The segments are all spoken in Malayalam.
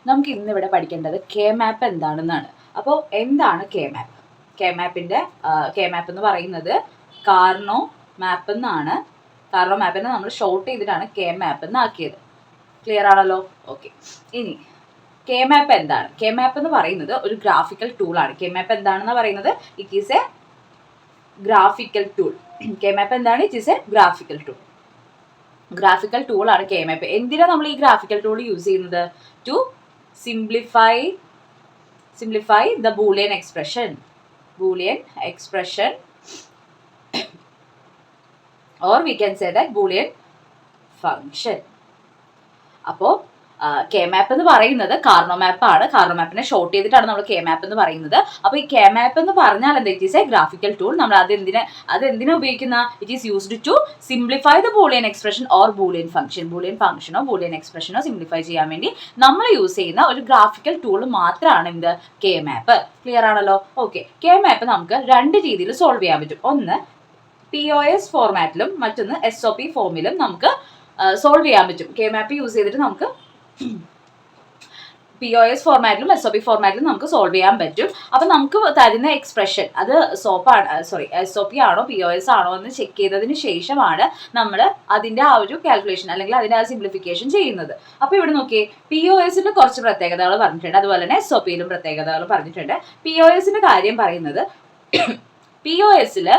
നമുക്ക് ഇന്നിവിടെ പഠിക്കേണ്ടത് കെ മാപ്പ് എന്താണെന്നാണ്. അപ്പോൾ എന്താണ് കെ മാപ്പ്? കെ മാപ്പ് എന്ന് പറയുന്നത് കാർണോ മാപ്പ് എന്നാണ്. കാർണോ മാപ്പിനെ നമ്മൾ ഷോർട്ട് ചെയ്തിട്ടാണ് കെ മാപ്പ് എന്നാക്കിയത്. ക്ലിയർ ആണല്ലോ? ഓക്കെ. ഇനി കെ മാപ്പ് എന്താണ്? കെ മാപ്പ് എന്ന് പറയുന്നത് ഒരു ഗ്രാഫിക്കൽ ടൂളാണ്. കെ മാപ്പ് എന്താണെന്ന് പറയുന്നത് it is a graphical tool. K map എന്താണ്? It is a graphical tool. Graphical ടൂളാണ് കെ മാപ്പ്. എന്തിനാണ് നമ്മൾ ഈ ഗ്രാഫിക്കൽ ടൂൾ യൂസ് ചെയ്യുന്നത്? To simplify the Boolean expression or we can say that boolean function. അപ്പോൾ കെ മാപ്പ് എന്ന് പറയുന്നത് കാർണോ മാപ്പാണ്. കാർണോ മാപ്പിനെ ഷോർട്ട് ചെയ്തിട്ടാണ് നമ്മൾ കെ മാപ്പ് എന്ന് പറയുന്നത്. അപ്പോൾ ഈ കെ മാപ്പ് എന്ന് പറഞ്ഞാൽ എന്താ? It is a graphical tool. നമ്മൾ അതെന്തിനാ ഉപയോഗിക്കുന്ന? It is used to simplify the Boolean expression or Boolean ഫംഗ്ഷനോ ബൂളിയൻ എക്സ്പ്രഷനോ സിംപ്ലിഫൈ ചെയ്യാൻ വേണ്ടി നമ്മൾ യൂസ് ചെയ്യുന്ന ഒരു ഗ്രാഫിക്കൽ ടൂൾ മാത്രമാണ് എന്ത്? കെ മാപ്പ്. ക്ലിയർ ആണല്ലോ? ഓക്കെ. കെ മാപ്പ് നമുക്ക് രണ്ട് രീതിയിൽ സോൾവ് ചെയ്യാൻ പറ്റും. ഒന്ന് POS ഫോർമാറ്റിലും മറ്റൊന്ന് SOP ഫോമിലും നമുക്ക് സോൾവ് ചെയ്യാൻ പറ്റും. കെ മാപ്പ് യൂസ് ചെയ്തിട്ട് നമുക്ക് POS ഫോർമാറ്റിലും SOP ഫോർമാറ്റിലും നമുക്ക് സോൾവ് ചെയ്യാൻ പറ്റും. അപ്പം നമുക്ക് തരുന്ന എക്സ്പ്രഷൻ അത് SOP ആണോ POS ആണോ എന്ന് ചെക്ക് ചെയ്തതിന് ശേഷമാണ് നമ്മൾ അതിൻ്റെ ആ ഒരു കാൽക്കുലേഷൻ അല്ലെങ്കിൽ അതിൻ്റെ ആ സിംപ്ലിഫിക്കേഷൻ ചെയ്യുന്നത്. അപ്പോൾ ഇവിടെ നോക്കിയേ, POSന്റെ കുറച്ച് പ്രത്യേകതകൾ പറഞ്ഞിട്ടുണ്ട്, അതുപോലെ തന്നെ SOPയിലും പ്രത്യേകതകൾ പറഞ്ഞിട്ടുണ്ട്. POSന്റെ കാര്യം പറയുന്നത് POSൽ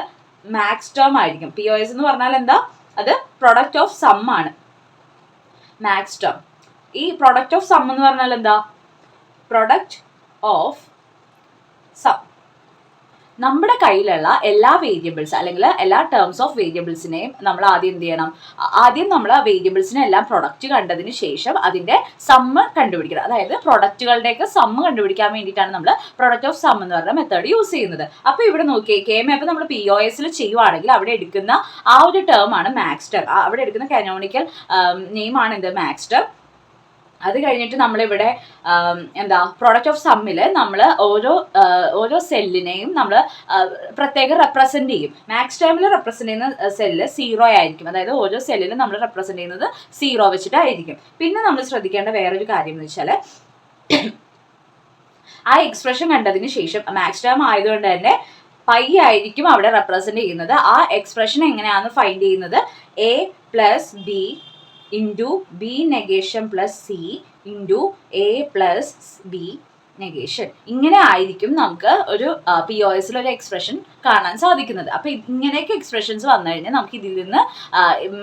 മാക്സ് ടേം ആയിരിക്കും. POS എന്ന് പറഞ്ഞാൽ എന്താ? അത് പ്രൊഡക്റ്റ് ഓഫ് സം ആണ്. Max term. ഈ പ്രൊഡക്റ്റ് ഓഫ് സം എന്ന് പറഞ്ഞാൽ എന്താ? Product of sum. നമ്മുടെ കയ്യിലുള്ള എല്ലാ വേരിയബിൾസ് അല്ലെങ്കിൽ എല്ലാ ടേംസ് ഓഫ് വേരിയബിൾസിനെയും നമ്മൾ ആദ്യം എന്ത് ചെയ്യണം? ആദ്യം നമ്മൾ ആ വേരിയബിൾസിനെ എല്ലാം പ്രൊഡക്റ്റ് കണ്ടതിന് ശേഷം അതിൻ്റെ സമ്മ് കണ്ടുപിടിക്കണം. അതായത് പ്രൊഡക്റ്റുകളുടെയൊക്കെ സമ്മ് കണ്ടുപിടിക്കാൻ വേണ്ടിയിട്ടാണ് നമ്മൾ പ്രൊഡക്റ്റ് ഓഫ് സം എന്ന് പറഞ്ഞ മെത്തേഡ് യൂസ് ചെയ്യുന്നത്. അപ്പോൾ ഇവിടെ നോക്കിയേ, കെ മാപ്പ് നമ്മൾ POSൽ ചെയ്യുവാണെങ്കിൽ അവിടെ എടുക്കുന്ന ആ ഒരു ടേം ആണ് മാക്സ് ടേം. അവിടെ എടുക്കുന്ന കാനോണിക്കൽ നെയിമാണ് എന്ത്? Max term. അത് കഴിഞ്ഞിട്ട് നമ്മളിവിടെ പ്രൊഡക്റ്റ് ഓഫ് സമ്മിൽ നമ്മൾ ഓരോ സെല്ലിനെയും നമ്മൾ പ്രത്യേകം റെപ്രസെൻറ്റ് ചെയ്യും. മാക്സ് ടേമിൽ റെപ്രസെൻറ്റ് ചെയ്യുന്ന സെല്ല് 0 ആയിരിക്കും. അതായത് ഓരോ സെല്ലിലും നമ്മൾ റെപ്രസെൻറ്റ് ചെയ്യുന്നത് 0 വെച്ചിട്ടായിരിക്കും. പിന്നെ നമ്മൾ ശ്രദ്ധിക്കേണ്ട വേറൊരു കാര്യം എന്ന് വെച്ചാൽ ആ എക്സ്പ്രഷൻ കണ്ടതിന് ശേഷം മാക്സ് ടേം ആയതുകൊണ്ട് തന്നെ പൈ ആയിരിക്കും അവിടെ റെപ്രസെൻറ്റ് ചെയ്യുന്നത്. ആ എക്സ്പ്രഷൻ എങ്ങനെയാണെന്ന് ഫൈൻഡ് ചെയ്യുന്നത് A + B into B negation plus C into A plus B negation. ഇങ്ങനെ ആയിരിക്കും നമുക്ക് ഒരു POSൽ ഒരു എക്സ്പ്രഷൻ കാണാൻ സാധിക്കുന്നത്. അപ്പോൾ ഇങ്ങനെയൊക്കെ എക്സ്പ്രഷൻസ് വന്നു കഴിഞ്ഞാൽ നമുക്ക് ഇതിൽ നിന്ന്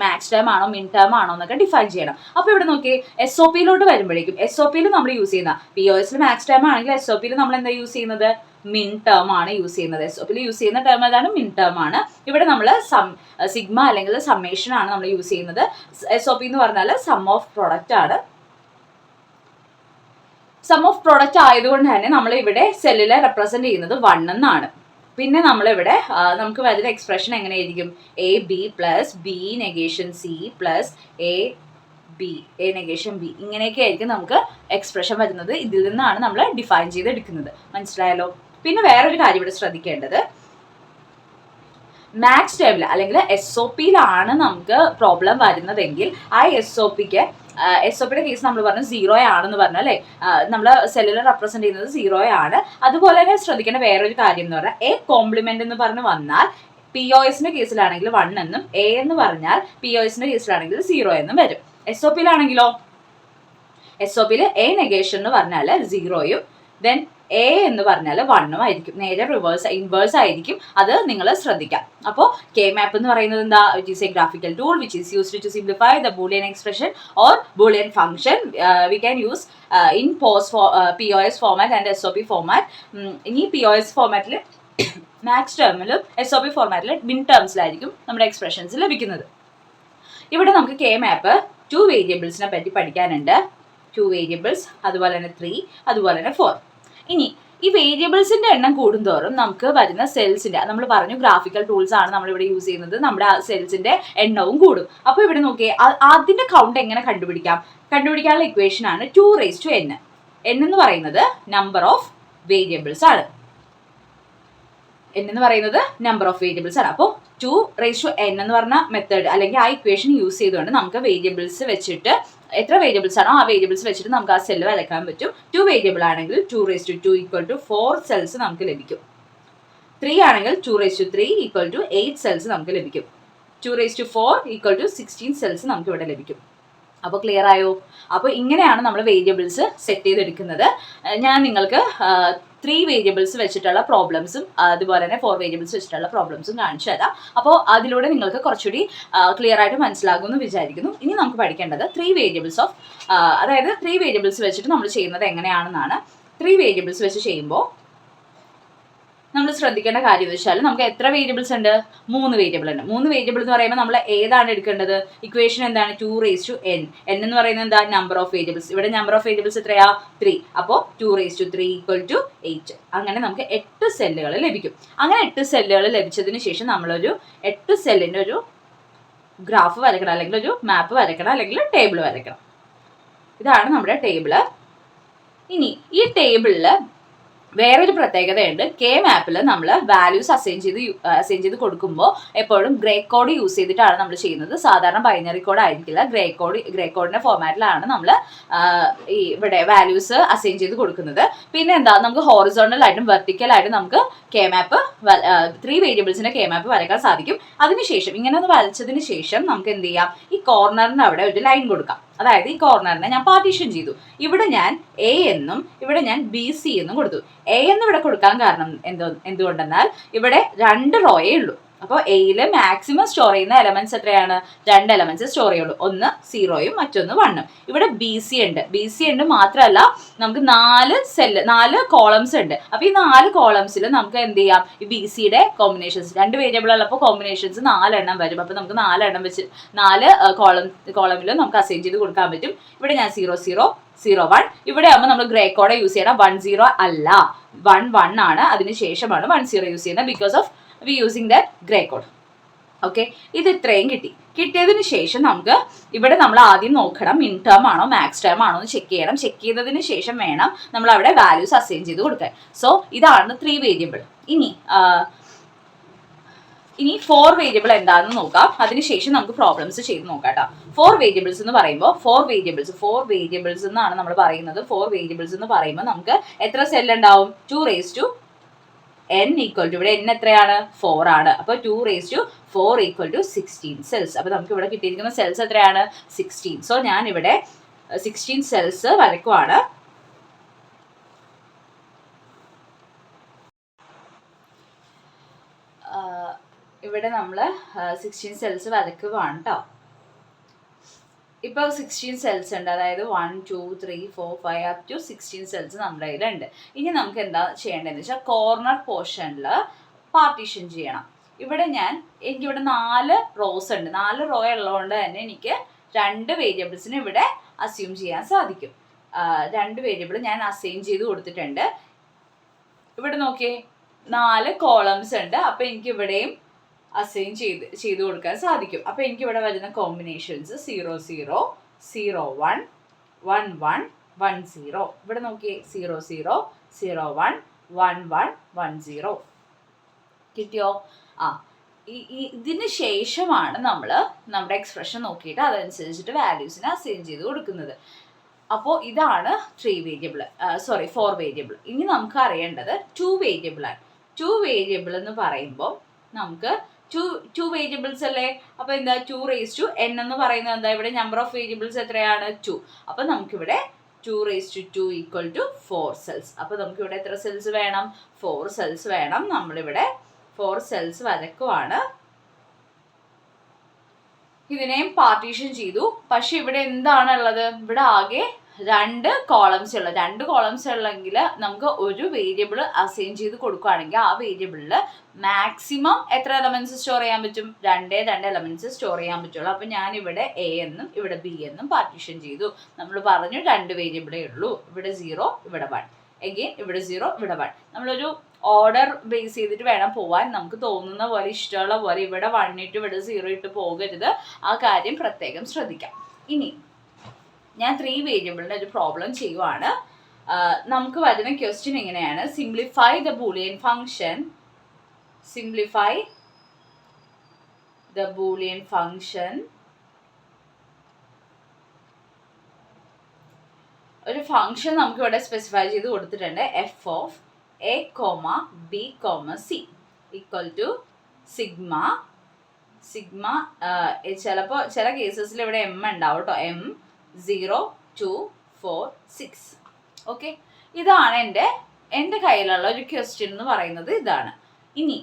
മാക്സ് ടേം ആണോ മിൻ ടേം ആണോ എന്നൊക്കെ ഡിഫൈൻ ചെയ്യണം. അപ്പോൾ ഇവിടെ നോക്കി, SOPയിലോട്ട് വരുമ്പോഴേക്കും SOPയിൽ നമ്മൾ യൂസ് ചെയ്യുന്ന POSൽ മാക്സ് ടേം ആണെങ്കിൽ SOPയിൽ നമ്മൾ എന്താ യൂസ് ചെയ്യുന്നത്? മിൻ ടേം ആണ് യൂസ് ചെയ്യുന്നത്. SOPയിൽ യൂസ് ചെയ്യുന്ന ടേം ഏതാണ്? മിൻ ടേം ആണ്. ഇവിടെ നമ്മൾ സിഗ്മ അല്ലെങ്കിൽ സമ്മേഷൻ ആണ് നമ്മൾ യൂസ് ചെയ്യുന്നത്. SOP എന്ന് പറഞ്ഞാൽ സം ഓഫ് പ്രൊഡക്റ്റ് ആണ്. സം ഓഫ് പ്രൊഡക്റ്റ് ആയതുകൊണ്ട് തന്നെ നമ്മൾ ഇവിടെ സെല്ലിലെ റെപ്രസെന്റ് ചെയ്യുന്നത് 1 എന്നാണ്. പിന്നെ നമ്മളിവിടെ നമുക്ക് വരുന്ന എക്സ്പ്രഷൻ എങ്ങനെയായിരിക്കും? AB + B negation C + A negation B. ഇങ്ങനെയൊക്കെ ആയിരിക്കും നമുക്ക് എക്സ്പ്രഷൻ വരുന്നത്. ഇതിൽ നിന്നാണ് നമ്മൾ ഡിഫൈൻ ചെയ്തെടുക്കുന്നത്. മനസ്സിലായല്ലോ? പിന്നെ വേറൊരു കാര്യം ഇവിടെ ശ്രദ്ധിക്കേണ്ടത്, മാക്സ് ടേമിൽ അല്ലെങ്കിൽ SOPയിലാണ് നമുക്ക് പ്രോബ്ലം വരുന്നതെങ്കിൽ ആ SOPയുടെ കേസ് നമ്മൾ പറഞ്ഞു 0 ആണെന്ന് പറഞ്ഞു അല്ലേ? നമ്മൾ സെല്ലിൽ റെപ്രസെന്റ് ചെയ്യുന്നത് 0 ആണ്. അതുപോലെ തന്നെ ശ്രദ്ധിക്കേണ്ട വേറൊരു കാര്യം എന്ന് പറഞ്ഞാൽ A കോംപ്ലിമെന്റ് എന്ന് പറഞ്ഞ് വന്നാൽ POSന്റെ കേസിലാണെങ്കിൽ 1 എന്നും A എന്ന് പറഞ്ഞാൽ POSന്റെ കേസിലാണെങ്കിൽ 0 എന്നും വരും. SOPയിലാണെങ്കിലോ, SOPയിൽ A നെഗേഷൻ എന്ന് പറഞ്ഞാൽ 0യും ദെൻ A എന്ന് പറഞ്ഞാൽ 1ഉം ആയിരിക്കും. നേരെ ഇൻവേഴ്സ് ആയിരിക്കും. അത് നിങ്ങൾ ശ്രദ്ധിക്കാം. അപ്പോൾ കെ മാപ്പ് എന്ന് പറയുന്നത് എന്താ? It is a graphical tool which is used to simplify the Boolean expression or Boolean function. We can use in POS format and SOP format. ഇനി POS ഫോർമാറ്റിൽ മാക്സ് ടേമിലും SOP ഫോർമാറ്റിൽ മിൻ ടേംസിലായിരിക്കും നമ്മുടെ എക്സ്പ്രഷൻസ് ലഭിക്കുന്നത്. ഇവിടെ നമുക്ക് കെ മാപ്പ് 2 വേരിയബിൾസിനെ പറ്റി പഠിക്കാനുണ്ട്. 2 വേരിയബിൾസ്, അതുപോലെ തന്നെ 3, അതുപോലെ തന്നെ 4. ഇനി ഈ വേരിയബിൾസിന്റെ എണ്ണം കൂടുന്തോറും നമുക്ക് വരുന്ന സെൽസിന്റെ, നമ്മൾ പറഞ്ഞു ഗ്രാഫിക്കൽ ടൂൾസ് ആണ് നമ്മളിവിടെ യൂസ് ചെയ്യുന്നത്, നമ്മുടെ ആ സെൽസിന്റെ എണ്ണവും കൂടും. അപ്പോൾ ഇവിടെ നോക്കിയേ, അതിന്റെ കൗണ്ട് എങ്ങനെ കണ്ടുപിടിക്കാനുള്ള ഇക്വേഷൻ ആണ് 2n. n എന്ന് പറയുന്നത് നമ്പർ ഓഫ് വേരിയബിൾസ് ആണ്. n എന്ന് പറയുന്നത് നമ്പർ ഓഫ് വേരിയബിൾസ് ആണ്. അപ്പോൾ 2n എന്ന് പറഞ്ഞ മെത്തേഡ് അല്ലെങ്കിൽ ആ ഇക്വേഷൻ യൂസ് ചെയ്തുകൊണ്ട് നമുക്ക് വേരിയബിൾസ് വെച്ചിട്ട് എത്ര വേരിയബിൾസ് ആണോ ആ വേരിയബിൾസ് വെച്ചിട്ട് നമുക്ക് ആ സെല്ല് വരയ്ക്കാൻ പറ്റും. 2 വേരിയബിൾ ആണെങ്കിൽ 2 ഈക്വൽ ടു 4 സെൽസ് നമുക്ക് ലഭിക്കും. 3 ആണെങ്കിൽ 2 ഈക്വൽ ടു 8 സെൽസ് നമുക്ക് ലഭിക്കും. 2 ഈക്വൽ ടു 16 സെൽസ് നമുക്ക് ഇവിടെ ലഭിക്കും. അപ്പോൾ ക്ലിയർ ആയോ? അപ്പോൾ ഇങ്ങനെയാണ് നമ്മൾ വേരിയബിൾസ് സെറ്റ് ചെയ്തെടുക്കുന്നത്. ഞാൻ നിങ്ങൾക്ക് 3 വേരിയബിൾസ് വെച്ചിട്ടുള്ള പ്രോബ്ലംസും അതുപോലെ തന്നെ 4 വേരിയബിൾസ് വെച്ചിട്ടുള്ള പ്രോബ്ലംസും കാണിച്ചു തരാം. അപ്പോൾ അതിലൂടെ നിങ്ങൾക്ക് കുറച്ചുകൂടി ക്ലിയർ ആയിട്ട് മനസ്സിലാകുമെന്ന് വിചാരിക്കുന്നു. ഇനി നമുക്ക് പഠിക്കേണ്ടത് 3 വേരിയബിൾസ് ഓഫ് അതായത് 3 വേരിയബിൾസ് വെച്ചിട്ട് നമ്മൾ ചെയ്യുന്നത് എങ്ങനെയാണെന്നാണ്. 3 വേരിയബിൾസ് വെച്ച് ചെയ്യുമ്പോൾ നമ്മൾ ശ്രദ്ധിക്കേണ്ട കാര്യം എന്ന് വെച്ചാൽ നമുക്ക് എത്ര വേരിയബിൾസ് ഉണ്ട്? 3 വേരിയബിൾ ഉണ്ട്. 3 വേരിയബിൾ എന്ന് പറയുമ്പോൾ നമ്മൾ ഏതാണ് എടുക്കേണ്ടത്? ഇക്വേഷൻ എന്താണ്? 2n. n എന്ന് പറയുന്നത് എന്താ? Number of variables. ഇവിടെ നമ്പർ ഓഫ് വേരിയബിൾസ് എത്രയാ? 3. അപ്പോൾ 2 ഈക്വൽ ടു 8. അങ്ങനെ നമുക്ക് 8 സെല്ലുകൾ ലഭിക്കും. അങ്ങനെ 8 സെല്ലുകൾ ലഭിച്ചതിന് ശേഷം നമ്മളൊരു 8 സെല്ലിൻ്റെ ഒരു ഗ്രാഫ് വരയ്ക്കണം, അല്ലെങ്കിൽ ഒരു മാപ്പ് വരയ്ക്കണം, അല്ലെങ്കിൽ ടേബിൾ വരയ്ക്കണം. ഇതാണ് നമ്മുടെ ടേബിള്. ഇനി ഈ ടേബിളിൽ വേറൊരു പ്രത്യേകതയുണ്ട്. കെ മാപ്പിൽ നമ്മൾ വാല്യൂസ് അസൈൻ ചെയ്ത് കൊടുക്കുമ്പോൾ എപ്പോഴും ഗ്രേ കോഡ് യൂസ് ചെയ്തിട്ടാണ് നമ്മൾ ചെയ്യുന്നത്. സാധാരണ ബൈനറി കോഡ് ആയിരിക്കില്ല. ഗ്രേ കോഡിന്റെ ഫോർമാറ്റിലാണ് നമ്മൾ ഇവിടെ വാല്യൂസ് അസൈൻ ചെയ്ത് കൊടുക്കുന്നത്. പിന്നെ എന്താ, നമുക്ക് ഹോറിസോണ്ടൽ ആയിട്ടും വെർട്ടിക്കൽ ആയിട്ടും നമുക്ക് കെ മാപ്പ് 3 വേരിയബിൾസിന്റെ കെ മാപ്പ് വരയ്ക്കാൻ സാധിക്കും. അതിനുശേഷം ഇങ്ങനെ ഒന്ന് വരച്ചതിന് ശേഷം നമുക്ക് എന്ത് ചെയ്യാം? ഈ കോർണറിന് അവിടെ ഒരു ലൈൻ കൊടുക്കാം. അതായത് ഈ കോർണറിനെ ഞാൻ പാർട്ടീഷൻ ചെയ്തു. ഇവിടെ ഞാൻ എ എന്നും ഇവിടെ ഞാൻ ബി സി എന്നും കൊടുത്തു. എ എന്ന് ഇവിടെ കൊടുക്കാൻ കാരണം എന്തുകൊണ്ടെന്നാൽ ഇവിടെ 2 റോയേ ഉള്ളൂ. അപ്പോൾ എയിൽ മാക്സിമം സ്റ്റോർ ചെയ്യുന്ന എലമെന്റ്സ് എത്രയാണ്? 2 എലമെന്റ്സ് സ്റ്റോർ ചെയ്യുള്ളൂ. ഒന്ന് 0യും മറ്റൊന്ന് 1ഉം. ഇവിടെ ബി സി ഉണ്ട് മാത്രമല്ല നമുക്ക് 4 കോളംസ് ഉണ്ട്. അപ്പോൾ ഈ 4 കോളംസിൽ നമുക്ക് എന്ത് ചെയ്യാം? ഈ ബി സിയുടെ കോമ്പിനേഷൻസ് 2 വേരിയബിൾ ഉള്ളപ്പോൾ കോമ്പിനേഷൻസ് 4 എണ്ണം വരും. അപ്പോൾ നമുക്ക് 4 എണ്ണം വെച്ച് 4 കോളമിൽ നമുക്ക് അസൈൻ ചെയ്ത് കൊടുക്കാൻ പറ്റും. ഇവിടെ ഞാൻ 0 1. ഇവിടെ ആകുമ്പോൾ നമ്മൾ ഗ്രേ കോഡ് യൂസ് ചെയ്യണം. 1 0 അല്ല, 1 1 ആണ്. അതിനുശേഷമാണ് 1 0 യൂസ് ചെയ്യുന്നത്. Because of we using the gray code. Okay, ഇത് ഇത്രയും കിട്ടിയതിന് ശേഷം നമുക്ക് ഇവിടെ നമ്മൾ ആദ്യം നോക്കണം മിൻ ടേം ആണോ മാക്സ് ടേം ആണോ എന്ന് ചെക്ക് ചെയ്യണം. ചെക്ക് ചെയ്തതിന് ശേഷം വേണം നമ്മൾ അവിടെ വാല്യൂസ് അസൈൻ ചെയ്ത് കൊടുക്കാൻ. സോ ഇതാണ് 3 വേരിയബിൾ. ഇനി 4 വേരിയബിൾ എന്താണെന്ന് നോക്കാം. അതിനുശേഷം നമുക്ക് പ്രോബ്ലംസ് ചെയ്ത് നോക്കാം കേട്ടോ. 4 വേരിയബിൾസ് എന്ന് പറയുമ്പോൾ 4 വേരിയബിൾസ് എന്നാണ് നമ്മൾ പറയുന്നത്. 4 വേരിയബിൾസ് എന്ന് പറയുമ്പോൾ നമുക്ക് എത്ര സെൽ ഉണ്ടാവും? 2n ഈക്വൽ ടു, ഇവിടെ n എത്രയാണ്? 4 ആണ്. അപ്പോൾ 2 ഈക്വൽ ടു 16 സെൽസ്. അപ്പോൾ നമുക്ക് ഇവിടെ കിട്ടിയിരിക്കുന്ന സെൽസ് എത്രയാണ്? 16. സോ ഞാൻ ഇവിടെ 16 സെൽസ് വരയ്ക്കുവാണ്. ഇവിടെ നമ്മൾ 16 സെൽസ് വരയ്ക്കുവാണ് കേട്ടോ. ഇപ്പോൾ 16 സെൽസ് ഉണ്ട്. അതായത് 1 2 3 4 5 അപ് ടു 16 സെൽസ് നമ്മുടെ കയ്യിലുണ്ട്. ഇനി നമുക്ക് എന്താ ചെയ്യേണ്ടതെന്ന് വെച്ചാൽ കോർണർ പോർഷനിൽ പാർട്ടീഷൻ ചെയ്യണം. ഇവിടെ എനിക്കിവിടെ 4 റോസ് ഉണ്ട്. 4 റോ ഉള്ളതുകൊണ്ട് തന്നെ എനിക്ക് 2 വേരിയബിൾസിന് ഇവിടെ അസ്യൂം ചെയ്യാൻ സാധിക്കും. 2 വേരിയബിൾ ഞാൻ അസൈൻ ചെയ്ത് കൊടുത്തിട്ടുണ്ട്. ഇവിടെ നോക്കിയേ, 4 കോളംസ് ഉണ്ട്. അപ്പോൾ എനിക്ക് ഇവിടെയും അസൈൻ ചെയ്ത് കൊടുക്കാൻ സാധിക്കും. അപ്പോൾ എനിക്ക് ഇവിടെ വരുന്ന കോമ്പിനേഷൻസ് 0 0 0 1 1 1 1 0. ഇവിടെ നോക്കിയേ, 0 0 0 1 1 1 1 0. കിട്ടിയോ? ഇതിന് ശേഷമാണ് നമ്മൾ നമ്മുടെ എക്സ്പ്രഷൻ നോക്കിയിട്ട് അതനുസരിച്ചിട്ട് വാല്യൂസിനെ അസൈൻ ചെയ്ത് കൊടുക്കുന്നത്. അപ്പോൾ ഇതാണ് 4 വേരിയബിൾ. ഇനി നമുക്ക് അറിയേണ്ടത് 2 വേരിയബിളാണ്. 2 വേരിയബിൾ എന്ന് പറയുമ്പോൾ നമുക്ക് 2 വേരിയബിൾസ് അല്ലേ. അപ്പോൾ എന്താ, 2n എന്ന് പറയുന്നത് എന്താ? ഇവിടെ നമ്പർ ഓഫ് വേരിയബിൾസ് എത്രയാണ്? 2. അപ്പോൾ നമുക്കിവിടെ 2 ഈക്വൽ ടു 4 സെൽസ്. അപ്പോൾ നമുക്കിവിടെ എത്ര സെൽസ് വേണം? 4 സെൽസ് വേണം. നമ്മളിവിടെ 4 സെൽസ് വരക്കുവാണ്. ഇതിനെയും പാർട്ടീഷൻ ചെയ്തു. പക്ഷെ ഇവിടെ എന്താണുള്ളത്? ഇവിടെ ആകെ 2 കോളംസ് ഉള്ള 2 കോളംസ് ഉള്ളെങ്കിൽ നമുക്ക് ഒരു വേരിയബിൾ അസൈൻ ചെയ്ത് കൊടുക്കുകയാണെങ്കിൽ ആ വേരിയബിളിൽ മാക്സിമം എത്ര എലമെന്റ്സ് സ്റ്റോർ ചെയ്യാൻ പറ്റും? 2 എലമെന്റ്സ് സ്റ്റോർ ചെയ്യാൻ പറ്റുള്ളൂ. അപ്പം ഞാൻ ഇവിടെ എ എന്നും ഇവിടെ ബി എന്നും പാർട്ടീഷൻ ചെയ്തു. നമ്മൾ പറഞ്ഞു 2 വേരിയബിളേ ഉള്ളൂ. ഇവിടെ 0 ഇവിടെ 1, എഗെയിൻ ഇവിടെ 0 ഇവിടെ 1. നമ്മളൊരു ഓർഡർ ബേസ് ചെയ്തിട്ട് വേണം പോവാൻ. നമുക്ക് തോന്നുന്ന പോലെ ഇഷ്ടമുള്ള പോലെ ഇവിടെ 1 ഇട്ട് ഇവിടെ 0 ഇട്ട് പോകരുത്. ആ കാര്യം പ്രത്യേകം ശ്രദ്ധിക്കാം. ഇനി ഞാൻ 3 വേരിയബിളിൻ്റെ ഒരു പ്രോബ്ലം ചെയ്യുവാണ്. നമുക്ക് വരുന്ന ക്വസ്റ്റ്യൻ എങ്ങനെയാണ്? Simplify the Boolean function function നമുക്ക് ഇവിടെ സ്പെസിഫൈ ചെയ്ത് കൊടുത്തിട്ടുണ്ട്. F of A comma B comma C equal to sigma ചിലപ്പോൾ ചില കേസസിൽ ഇവിടെ എം ഉണ്ടാവും കേട്ടോ. എം 0 2 4 6. ഓക്കെ, ഇതാണ് എൻ്റെ കയ്യിലുള്ള ഒരു ക്വസ്റ്റ്യൻ എന്ന് പറയുന്നത് ഇതാണ്. ഇനി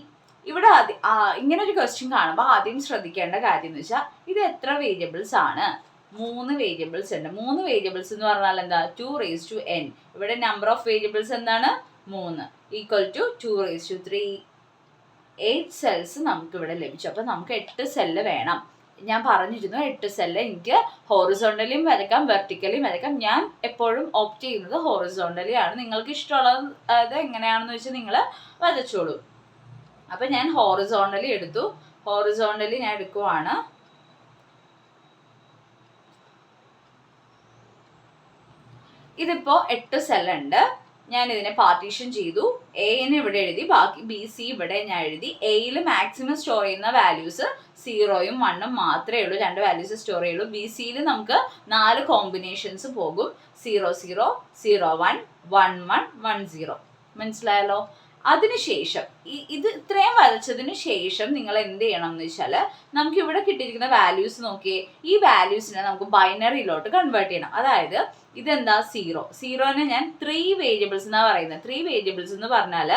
ഇവിടെ ഇങ്ങനെ ഒരു ക്വസ്റ്റ്യൻ കാണുമ്പോൾ ആദ്യം ശ്രദ്ധിക്കേണ്ട കാര്യം എന്ന് വെച്ചാൽ ഇത് എത്ര വേരിയബിൾസ് ആണ്? 3 വേരിയബിൾസ് ഉണ്ട്. 3 വേരിയബിൾസ് എന്ന് പറഞ്ഞാൽ എന്താ? 2n. ഇവിടെ നമ്പർ ഓഫ് വേരിയബിൾസ് എന്താണ്? 3 ഈക്വൽ ടു 2 8 സെൽസ് നമുക്ക് ഇവിടെ ലഭിച്ചു. അപ്പം നമുക്ക് 8 സെല്ല് വേണം. ഞാൻ പറഞ്ഞിരുന്നു 8 സെല്ല് എനിക്ക് ഹോറിസോണ്ടലിയും വരയ്ക്കാം വെർട്ടിക്കലിയും വരയ്ക്കാം. ഞാൻ എപ്പോഴും ഓപ്റ്റ് ചെയ്യുന്നത് ഹോറിസോണ്ടലി ആണ്. നിങ്ങൾക്ക് ഇഷ്ടമുള്ളത് എങ്ങനെയാണെന്ന് വെച്ചാൽ നിങ്ങൾ വരച്ചോളൂ. അപ്പം ഞാൻ ഹോറിസോണ്ടലി എടുത്തു. ഹോറിസോണ്ടലി ഞാൻ എടുക്കുവാണ്. ഇതിപ്പോൾ 8 സെല്ലുണ്ട്. ഞാൻ ഇതിനെ പാർട്ടീഷൻ ചെയ്തു. എന് ഇവിടെ എഴുതി, ബാക്കി ബി സി ഇവിടെ ഞാൻ എഴുതി. എയിൽ മാക്സിമം സ്റ്റോർ ചെയ്യുന്ന വാല്യൂസ് 0ഉം 1ഉം മാത്രമേ ഉള്ളൂ. 2 വാല്യൂസ് സ്റ്റോർ ചെയ്യുള്ളൂ. ബി സിയിൽ നമുക്ക് 4 കോമ്പിനേഷൻസ് പോകും. 0 0 0 1 1 1 1 0. മനസ്സിലായല്ലോ? അതിനുശേഷം ഇത് ഇത്രയും വരച്ചതിന് ശേഷം നിങ്ങൾ എന്ത് ചെയ്യണം എന്ന് വെച്ചാൽ നമുക്ക് ഇവിടെ കിട്ടിയിരിക്കുന്ന വാല്യൂസ് നോക്കിയേ. ഈ വാല്യൂസിനെ നമുക്ക് ബൈനറിയിലോട്ട് കൺവേർട്ട് ചെയ്യണം. അതായത് ഇതെന്താ? 0നെ ഞാൻ 3 വേരിയബിൾസ് എന്നാണ് പറയുന്നത്. 3 വേരിയബിൾസ് എന്ന് പറഞ്ഞാൽ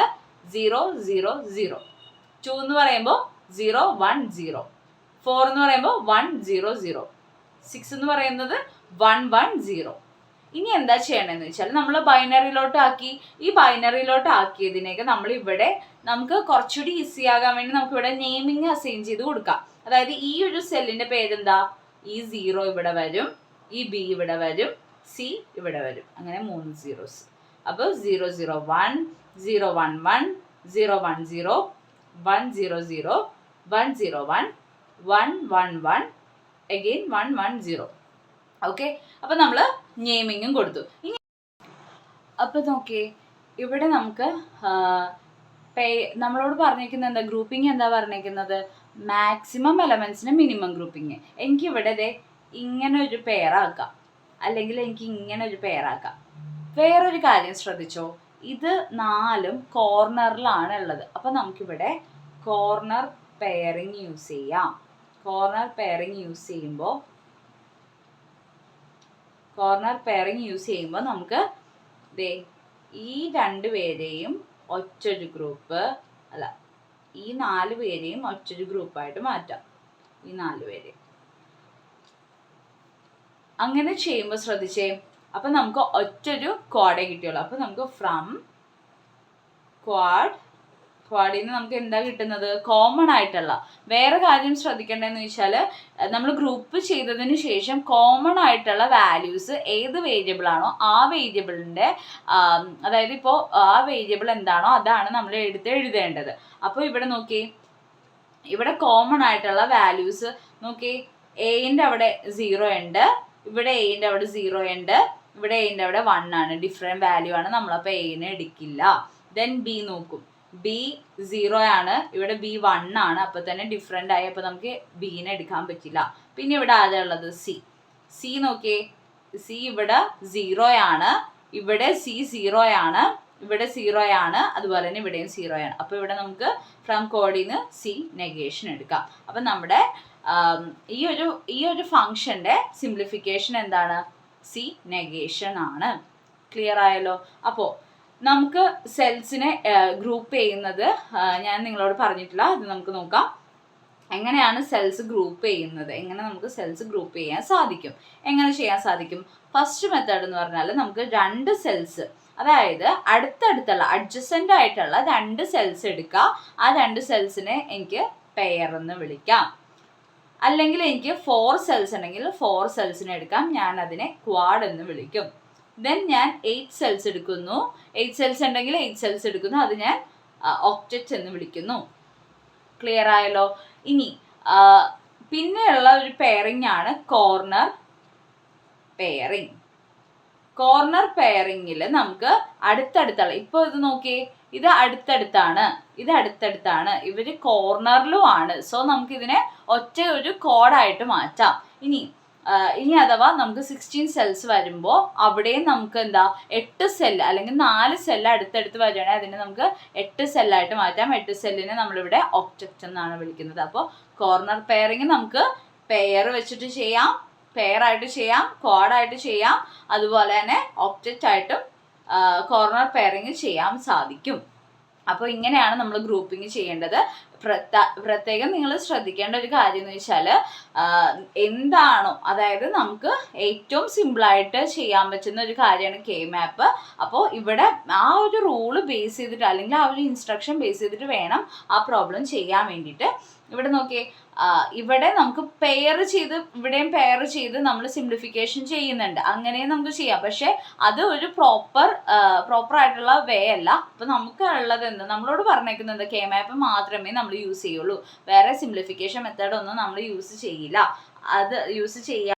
0 0 0. 2 എന്ന് പറയുമ്പോൾ 0 1 0. 4 എന്ന് പറയുമ്പോൾ 1 0 0. 6 എന്ന് പറയുന്നത് 1 1 0. ഇനി എന്താ ചെയ്യണമെന്ന് വെച്ചാൽ നമ്മൾ ബൈനറിയിലോട്ട് ആക്കി. ഈ ബൈനറിയിലോട്ട് ആക്കിയതിനേക്ക് നമ്മൾ ഇവിടെ നമുക്ക് കുറച്ചുകൂടി ഈസി ആകാൻ വേണ്ടി നമുക്ക് ഇവിടെ നെയിമിങ് അസൈൻ ചെയ്ത് കൊടുക്കാം. അതായത് ഈ ഒരു സെല്ലിന്റെ പേരെന്താ? ഈ 0 ഇവിടെ വരും, ഈ ബി ഇവിടെ വരും, സി ഇവിടെ വരും. അങ്ങനെ 3 സീറോസ്. അപ്പോൾ 0 0 1 0 1 1 0 1 0 1 0 0 1 0 1 1 1 1 again 1 1 0. ഓക്കെ, അപ്പം നമ്മൾ നെയിമിങ്ങും കൊടുത്തു. ഇനി അപ്പം നോക്കിയേ, ഇവിടെ നമുക്ക് നമ്മളോട് പറഞ്ഞിരിക്കുന്നത് എന്താ? ഗ്രൂപ്പിംഗ് എന്താ പറഞ്ഞിരിക്കുന്നത്? മാക്സിമം എലമെൻസിന് മിനിമം ഗ്രൂപ്പിംഗ്. എനിക്കിവിടെ ഇങ്ങനെ ഒരു പെയറാക്കാം, അല്ലെങ്കിൽ എനിക്ക് ഇങ്ങനെ ഒരു പെയറാക്കാം. വേറൊരു കാര്യം ശ്രദ്ധിച്ചോ, ഇത് 4ഉം കോർണറിലാണ് ഉള്ളത്. അപ്പം നമുക്കിവിടെ കോർണർ പെയറിങ് യൂസ് ചെയ്യാം. കോർണർ പെയറിങ് യൂസ് ചെയ്യുമ്പോൾ നമുക്ക് ഈ 2 പേരെയും ഒറ്റൊരു ഗ്രൂപ്പ്, അല്ല ഈ 4 പേരെയും ഒറ്റൊരു ഗ്രൂപ്പായിട്ട് മാറ്റാം. ഈ 4 പേരെ അങ്ങനെ ചെയ്യുമ്പോൾ ശ്രദ്ധിച്ചേ, അപ്പം നമുക്ക് ഒറ്റൊരു ക്വാഡേ കിട്ടിയുള്ളൂ. അപ്പം നമുക്ക് ഫ്രം ക്വാഡിൽ നിന്ന് നമുക്ക് എന്താ കിട്ടുന്നത്? കോമൺ ആയിട്ടുള്ള. വേറെ കാര്യം ശ്രദ്ധിക്കേണ്ടതെന്ന് വെച്ചാൽ നമ്മൾ ഗ്രൂപ്പ് ചെയ്തതിന് ശേഷം കോമൺ ആയിട്ടുള്ള വാല്യൂസ് ഏത് വേരിയബിൾ ആണോ ആ വേരിയബിളിൻ്റെ, അതായത് ഇപ്പോൾ ആ വേരിയബിൾ എന്താണോ അതാണ് നമ്മൾ എഴുതേണ്ടത്. അപ്പോൾ ഇവിടെ നോക്കി, ഇവിടെ കോമൺ ആയിട്ടുള്ള വാല്യൂസ് നോക്കി. എന്റെ അവിടെ 0 ഉണ്ട്, ഇവിടെ എന്റെ അവിടെ 0 ഉണ്ട്, ഇവിടെ എന്റെ അവിടെ 1 ആണ്. ഡിഫറെൻറ്റ് വാല്യൂ ആണ്. നമ്മളപ്പോൾ എനെ എടുക്കില്ല. ദെൻ ബി നോക്കും, ബി 0 ആണ്, ഇവിടെ ബി 1 ആണ്. അപ്പോൾ തന്നെ ഡിഫറെൻ്റ് ആയി. അപ്പോൾ നമുക്ക് ബീനെ എടുക്കാൻ പറ്റില്ല. പിന്നെ ഇവിടെ ആരാ ഉള്ളത്? സി നോക്കിയേ, സി ഇവിടെ 0 ആണ്, ഇവിടെ സി 0 ആണ്, ഇവിടെ 0 ആണ്, അതുപോലെ തന്നെ ഇവിടെയും 0 ആണ്. അപ്പോൾ ഇവിടെ നമുക്ക് ഫ്രം കോഡിൽ നിന്ന് സി നെഗേഷൻ എടുക്കാം. അപ്പം നമ്മുടെ ഈ ഒരു ഫംഗ്ഷൻ്റെ സിംപ്ലിഫിക്കേഷൻ എന്താണ്? സി നെഗേഷൻ ആണ്. ക്ലിയർ ആയല്ലോ? അപ്പോൾ നമുക്ക് സെൽസിനെ ഗ്രൂപ്പ് ചെയ്യുന്നത് ഞാൻ നിങ്ങളോട് പറഞ്ഞിട്ടില്ല. അത് നമുക്ക് നോക്കാം. എങ്ങനെയാണ് സെൽസ് ഗ്രൂപ്പ് ചെയ്യുന്നത്, എങ്ങനെ നമുക്ക് സെൽസ് ഗ്രൂപ്പ് ചെയ്യാൻ സാധിക്കും, എങ്ങനെ ചെയ്യാൻ സാധിക്കും? ഫസ്റ്റ് മെത്തേഡ് എന്ന് പറഞ്ഞാൽ നമുക്ക് 2 സെൽസ്, അതായത് അടുത്തടുത്തുള്ള അഡ്ജസൻ്റ് ആയിട്ടുള്ള 2 സെൽസ് എടുക്കുക. ആ 2 സെൽസിനെ എനിക്ക് പെയർ എന്ന് വിളിക്കാം. അല്ലെങ്കിൽ എനിക്ക് 4 സെൽസ് ഉണ്ടെങ്കിൽ 4 സെൽസിനെ എടുക്കാം. ഞാൻ അതിനെ ക്വാഡ് എന്ന് വിളിക്കും. ദെൻ ഞാൻ 8 സെൽസ് എടുക്കുന്നു. 8 സെൽസ് ഉണ്ടെങ്കിൽ 8 സെൽസ് എടുക്കുന്നു. അത് ഞാൻ ഒക്ടറ്റ് എന്ന് വിളിക്കുന്നു. ക്ലിയർ ആയല്ലോ? ഇനി പിന്നെയുള്ള ഒരു പെയറിംഗ് ആണ് കോർണർ പെയറിംഗ്. കോർണർ പെയറിംഗിൽ നമുക്ക് അടുത്തടുത്തുള്ള, ഇപ്പോൾ ഇത് നോക്കിയേ, ഇത് അടുത്തടുത്താണ്, ഇത് അടുത്തടുത്താണ്, ഇവർ കോർണറിലും ആണ്. സോ നമുക്കിതിനെ ഒറ്റ ഒരു കോഡായിട്ട് മാറ്റാം. ഇനി ഇനി അഥവാ നമുക്ക് 16 സെൽസ് വരുമ്പോൾ അവിടെയും നമുക്ക് എന്താ 8 സെല്ല് അല്ലെങ്കിൽ 4 സെല്ല് അടുത്തടുത്ത് വരികയാണെങ്കിൽ അതിനെ നമുക്ക് 8 സെല്ലായിട്ട് മാറ്റാം. 8 സെല്ലിനെ നമ്മളിവിടെ ഒക്ടറ്റ് എന്നാണ് വിളിക്കുന്നത്. അപ്പോൾ കോർണർ പെയറിങ് നമുക്ക് പെയർ വെച്ചിട്ട് ചെയ്യാം, പെയർ ആയിട്ട് ചെയ്യാം, ക്വാഡായിട്ട് ചെയ്യാം, അതുപോലെ തന്നെ ഒക്ടറ്റ് ആയിട്ടും കോർണർ പെയറിങ് ചെയ്യാൻ സാധിക്കും. അപ്പോൾ ഇങ്ങനെയാണ് നമ്മൾ ഗ്രൂപ്പിംഗ് ചെയ്യേണ്ടത്. പ്രത്യേകം നിങ്ങൾ ശ്രദ്ധിക്കേണ്ട ഒരു കാര്യം എന്ന് വെച്ചാൽ എന്താണോ, അതായത് നമുക്ക് ഏറ്റവും സിമ്പിളായിട്ട് ചെയ്യാൻ പറ്റുന്ന ഒരു കാര്യമാണ് കെ മാപ്പ്. അപ്പോൾ ഇവിടെ ആ ഒരു റൂള് ബേസ് ചെയ്തിട്ട് അല്ലെങ്കിൽ ആ ഒരു ഇൻസ്ട്രക്ഷൻ ബേസ് ചെയ്തിട്ട് വേണം ആ പ്രോബ്ലം ചെയ്യാൻ വേണ്ടിയിട്ട്. ഇവിടെ നോക്കിയേ, ഇവിടെ നമുക്ക് പെയർ ചെയ്ത് ഇവിടെയും പെയർ ചെയ്ത് നമ്മൾ സിംപ്ലിഫിക്കേഷൻ ചെയ്യുന്നുണ്ട്, അങ്ങനെയും നമുക്ക് ചെയ്യാം. പക്ഷെ അത് ഒരു പ്രോപ്പർ ആയിട്ടുള്ള വേ അല്ല. അപ്പൊ നമുക്ക് ഉള്ളത് എന്താ, നമ്മളോട് പറഞ്ഞേക്കുന്നത് കെ മാപ്പ് മാത്രമേ നമ്മൾ യൂസ് ചെയ്യുള്ളൂ, വേറെ സിംപ്ലിഫിക്കേഷൻ മെത്തേഡ് ഒന്നും നമ്മൾ യൂസ് ചെയ്യില്ല. അത് യൂസ് ചെയ്യാൻ